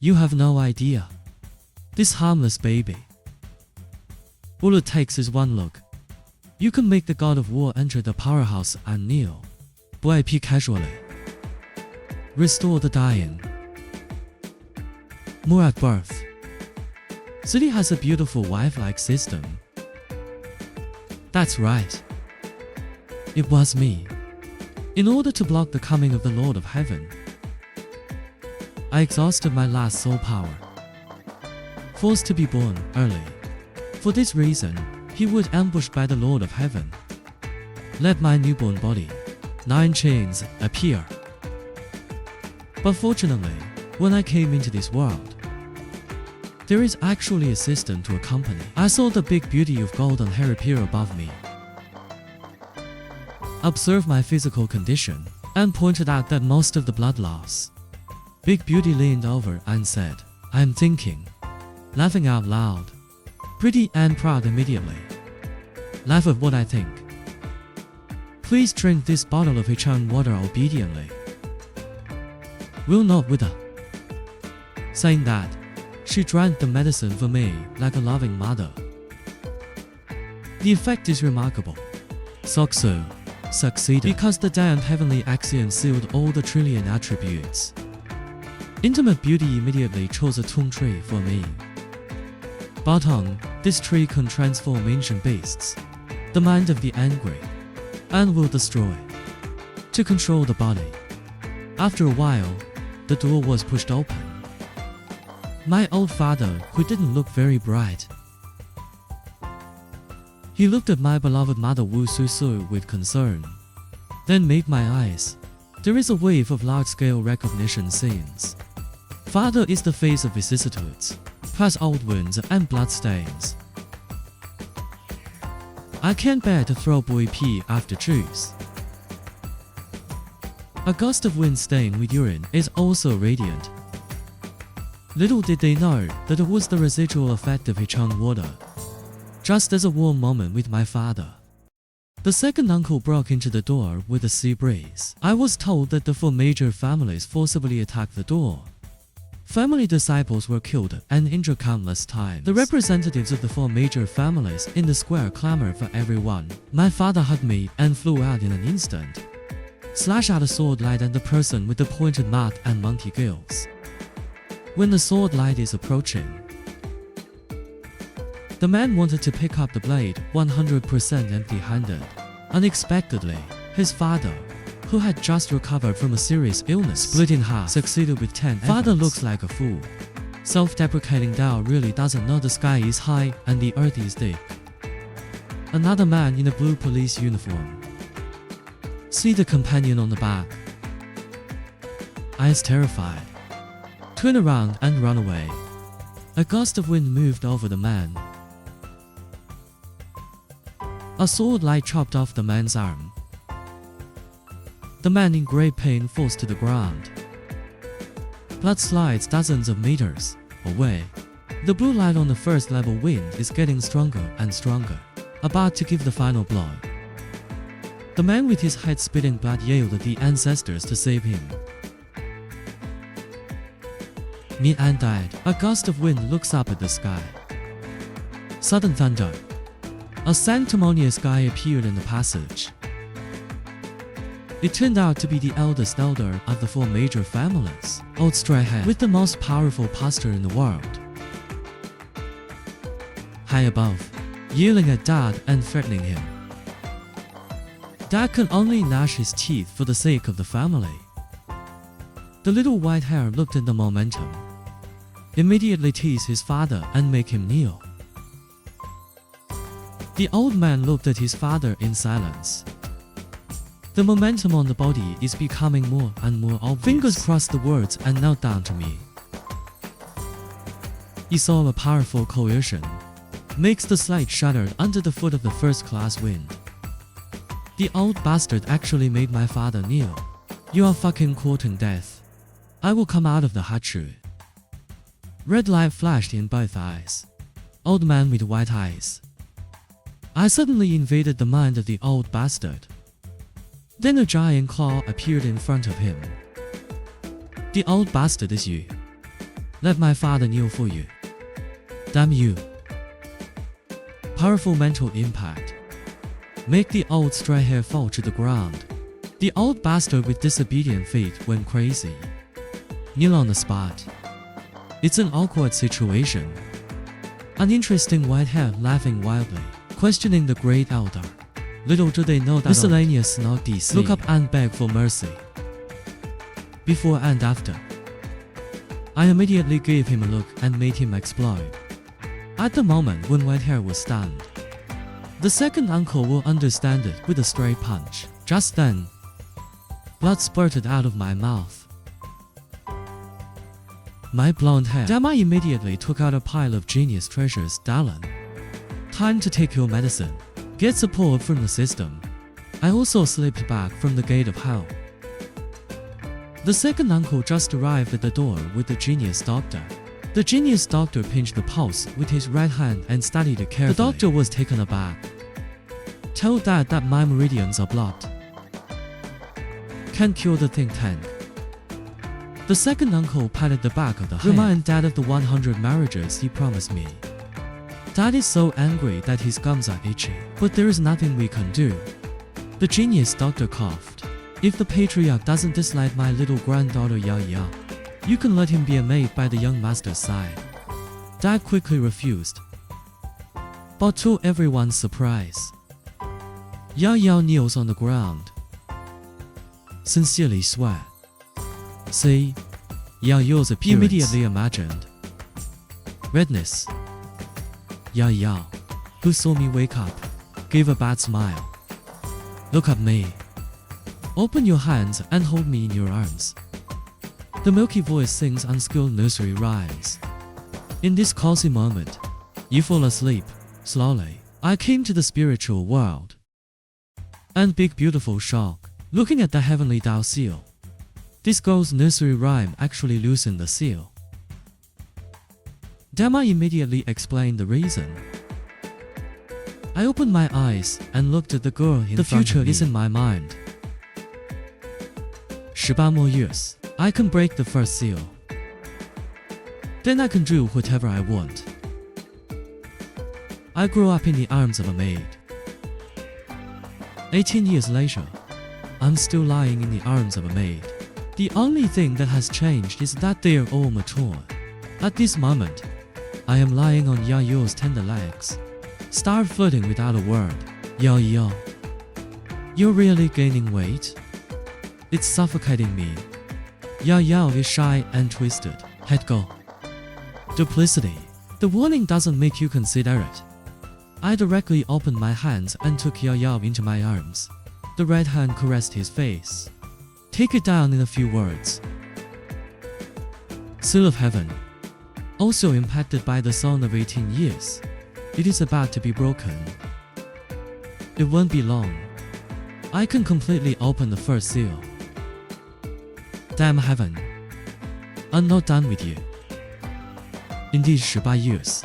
You have no idea. This harmless baby. All it takes is one look. You can make the god of war enter the powerhouse and kneel. 不爱劈开说嘞. Restore the dying. More at birth. City has a beautiful wife-like system. That's right. It was me. In order to block the coming of the Lord of Heaven, I exhausted my last soul power. Forced to be born early. For this reason, he would ambush by the Lord of Heaven. Let my newborn body, 9 chains, appear. But fortunately, when I came into this world, there is actually a system to accompany. I saw the big beauty of golden hair appear above me. Observed my physical condition, and pointed out that most of the blood loss. Big Beauty leaned over and said, I'm thinking. Laughing out loud. Pretty and proud immediately. Laugh at what I think. Please drink this bottle of Hichan water obediently. Will not wither. Saying that, she drank the medicine for me like a loving mother. The effect is remarkable. Soksu succeeded because the damned heavenly axiom sealed all the trillion attributes. Intimate beauty immediately chose a tung tree for me. Batong, this tree can transform ancient beasts, the mind of the angry, and will destroy. To control the body. After a while, the door was pushed open. My old father, who didn't look very bright. He looked at my beloved mother Wu Su Su with concern. Then made my eyes. There is a wave of large-scale recognition scenes. Father is the face of vicissitudes, plus old wounds and bloodstains. I can't bear to throw boy pee after juice. A gust of wind stained with urine is also radiant. Little did they know that it was the residual effect of Hichang water. Just as a warm moment with my father. The second uncle broke into the door with a sea breeze. I was told that the 4 major families forcibly attacked the door. Family disciples were killed and injured countless times. The representatives of the 4 major families in the square clamored for everyone. My father hugged me and flew out in an instant. Slash out a sword light at the person with the pointed mouth and monkey gills. When the sword light is approaching, the man wanted to pick up the blade 100% empty-handed. Unexpectedly, his father, who had just recovered from a serious illness, split in half, succeeded with 10 Father looks like a fool. Self-deprecating Dao really doesn't know the sky is high and the earth is thick. Another man in a blue police uniform. See the companion on the back. Eyes terrified. Turn around and run away. A gust of wind moved over the man. A sword light chopped off the man's arm. The man in great pain falls to the ground. Blood slides dozens of meters away. The blue light on the first level wind is getting stronger and stronger, about to give the final blow. The man with his head spitting blood yelled at the ancestors to save him. Me and died. A gust of wind looks up at the sky. Sudden thunder. A sanctimonious guy appeared in the passage. It turned out to be the eldest elder of the 4 major families, old stray head with the most powerful pastor in the world. High above, yelling at Dad and threatening him. Dad can only gnash his teeth for the sake of the family. The little white hair looked at the momentum. Immediately tease his father and make him kneel. The old man looked at his father in silence. The momentum on the body is becoming more and more obvious. Fingers crossed the words and knelt down to me. He saw a powerful coercion. Makes the slide shudder under the foot of the first-class wind. The old bastard actually made my father kneel. You are fucking courting death. I will come out of the hachu. Red light flashed in both eyes. Old man with white eyes. I suddenly invaded the mind of the old bastard. Then a giant claw appeared in front of him. The old bastard is you. Let my father kneel for you. Damn you. Powerful mental impact. Make the old stray hair fall to the ground. The old bastard with disobedient feet went crazy. Kneel on the spot. It's an awkward situation. An interesting white hair laughing wildly, questioning the great elder. Little do they know that miscellaneous now DC. Look up and beg for mercy. Before and after. I immediately gave him a look and made him explode. At the moment when white hair was stunned. The second uncle will understand it with a straight punch. Just then, blood spurted out of my mouth. My blonde hair. Damn, I immediately took out a pile of genius treasures. Dallin. Time to take your medicine. Get support from the system. I also slipped back from the gate of hell. The second uncle just arrived at the door with the genius doctor. The genius doctor pinched the pulse with his right hand and studied it carefully. The doctor was taken aback. Tell Dad that my meridians are blocked. Can't cure the think tank. The second uncle patted the back of the head. Remind Dad of the 100 marriages he promised me. Dad is so angry that his gums are itchy, but there is nothing we can do. The genius doctor coughed. If the patriarch doesn't dislike my little granddaughter Yaya, you can let him be a maid by the young master's side. Dad quickly refused, but to everyone's surprise, Yaya kneels on the ground. Sincerely swear. See, Yaya's appearance. He immediately imagined redness. Yaya, who saw me wake up, gave a bad smile. Look at me. Open your hands and hold me in your arms. The milky voice sings unskilled nursery rhymes. In this cozy moment, you fall asleep. Slowly, I came to the spiritual world. And big beautiful shock, looking at the heavenly Tao seal. This girl's nursery rhyme actually loosened the seal. Dama immediately explained the reason. I opened my eyes and looked at the girl in front of me. The future is in my mind. 18 more years. I can break the first seal. Then I can do whatever I want. I grew up in the arms of a maid. 18 years later, I'm still lying in the arms of a maid. The only thing that has changed is that they are all mature. At this moment, I am lying on Yayo's tender legs. Start flirting without a word. Yayo, you're really gaining weight? It's suffocating me. Yayo is shy and twisted. Head go. Duplicity. The warning doesn't make you consider it. I directly opened my hands and took Yayo into my arms. The right hand caressed his face. Take it down in a few words. Seal of heaven. Also impacted by the zone of 18 years. It is about to be broken. It won't be long. I can completely open the first seal. Damn heaven. I'm not done with you. Indeed 18 years.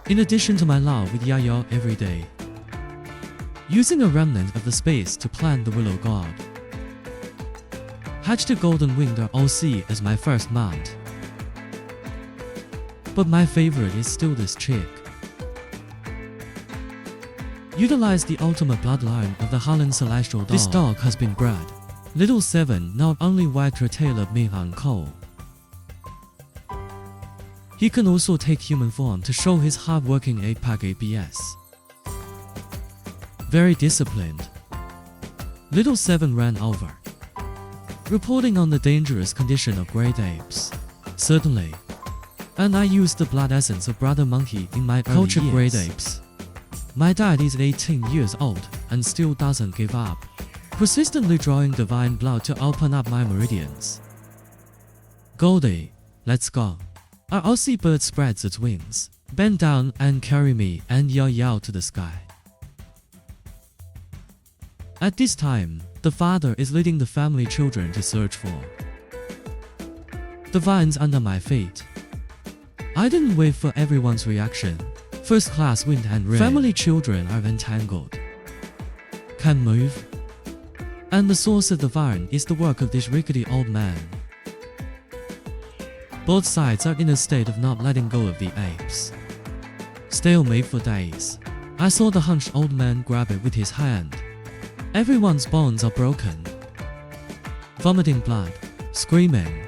In addition to my love with Yayo every day. Using a remnant of the space to plant the willow god. Hatched a golden winged OC as my first mount. But my favorite is still this chick. Utilize the ultimate bloodline of the Harlan Celestial dog. This dog has been bred. Little 7 not only wiped her tail at me on coal. He can also take human form to show his hard-working 8-pack ABS. Very disciplined. Little 7 ran over, reporting on the dangerous condition of great apes. Certainly. And I used the blood essence of Brother Monkey in my culture great apes. My dad is 18 years old and still doesn't give up, persistently drawing divine blood to open up my meridians. Goldie, let's go. Our Aussie bird spreads its wings, bend down and carry me and Yayo to the sky. At this time, the father is leading the family children to search for the vines under my feet. I didn't wait for everyone's reaction. First class wind and rain. Family children are entangled. Can't move. And the source of the vine is the work of this rickety old man. Both sides are in a state of not letting go of the apes. Stalemate for days. I saw the hunched old man grab it with his hand. Everyone's bones are broken. Vomiting blood, screaming.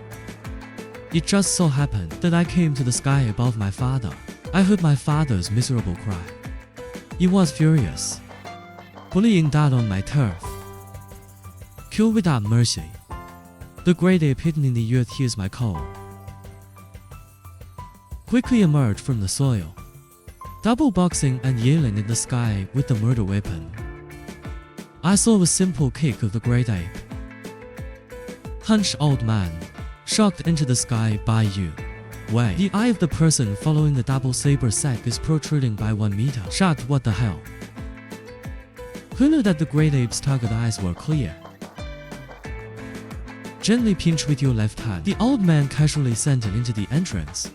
It just so happened that I came to the sky above my father. I heard my father's miserable cry. He was furious, bullying that on my turf. Kill without mercy. The great ape hidden in the earth hears my call. Quickly emerged from the soil, double boxing and yelling in the sky with the murder weapon. I saw a simple kick of the great ape. Hunched old man, shocked into the sky by you. Wait, the eye of the person following the double saber sack is protruding by 1 meter. Shocked, what the hell? Who knew that the great ape's target eyes were clear? Gently pinch with your left hand. The old man casually sent it into the entrance.